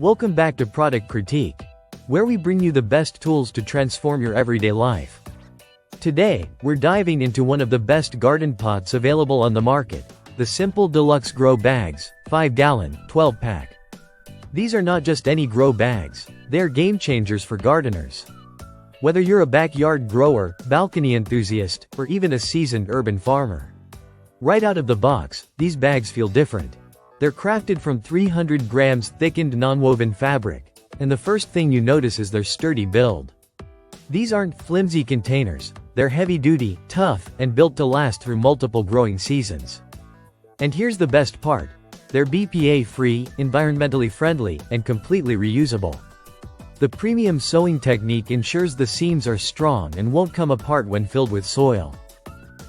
Welcome back to Product Critique, where we bring you the best tools to transform your everyday life. Today, we're diving into one of the best garden pots available on the market, the simple Deluxe Grow Bags, 5-gallon, 12-pack. These are not just any grow bags, they're game changers for gardeners. Whether you're a backyard grower, balcony enthusiast, or even a seasoned urban farmer. Right out of the box, these bags feel different. They're crafted from 300 grams thickened nonwoven fabric, and the first thing you notice is their sturdy build. These aren't flimsy containers, they're heavy-duty, tough, and built to last through multiple growing seasons. And here's the best part. They're BPA-free, environmentally friendly, and completely reusable. The premium sewing technique ensures the seams are strong and won't come apart when filled with soil.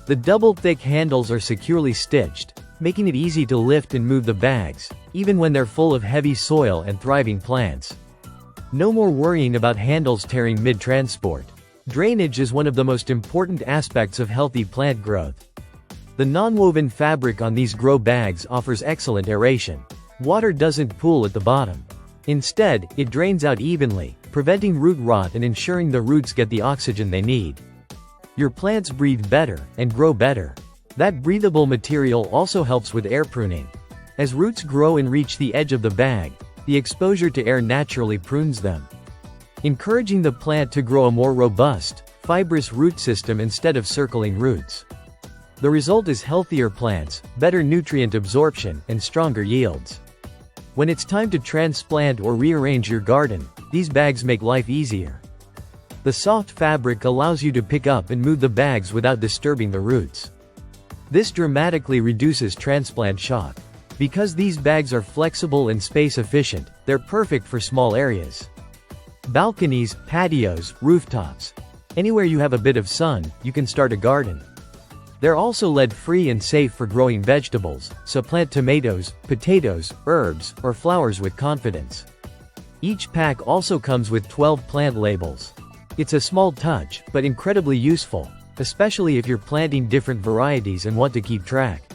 The double-thick handles are securely stitched, making it easy to lift and move the bags, even when they're full of heavy soil and thriving plants. No more worrying about handles tearing mid-transport. Drainage is one of the most important aspects of healthy plant growth. The nonwoven fabric on these grow bags offers excellent aeration. Water doesn't pool at the bottom. Instead, it drains out evenly, preventing root rot and ensuring the roots get the oxygen they need. Your plants breathe better and grow better. That breathable material also helps with air pruning. As roots grow and reach the edge of the bag, the exposure to air naturally prunes them, encouraging the plant to grow a more robust, fibrous root system instead of circling roots. The result is healthier plants, better nutrient absorption, and stronger yields. When it's time to transplant or rearrange your garden, these bags make life easier. The soft fabric allows you to pick up and move the bags without disturbing the roots. This dramatically reduces transplant shock. Because these bags are flexible and space-efficient, they're perfect for small areas. Balconies, patios, rooftops. Anywhere you have a bit of sun, you can start a garden. They're also lead-free and safe for growing vegetables, so plant tomatoes, potatoes, herbs, or flowers with confidence. Each pack also comes with 12 plant labels. It's a small touch, but incredibly useful, especially if you're planting different varieties and want to keep track.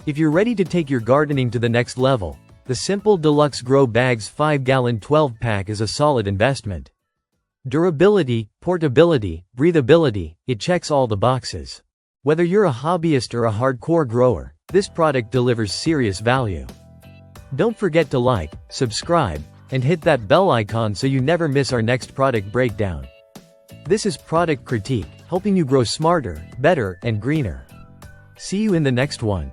If you're ready to take your gardening to the next level, the simple Deluxe Grow Bags 5-gallon 12-pack is a solid investment. Durability, portability, breathability, it checks all the boxes. Whether you're a hobbyist or a hardcore grower, this product delivers serious value. Don't forget to like, subscribe, and hit that bell icon so you never miss our next product breakdown. This is Product Critique, helping you grow smarter, better, and greener. See you in the next one.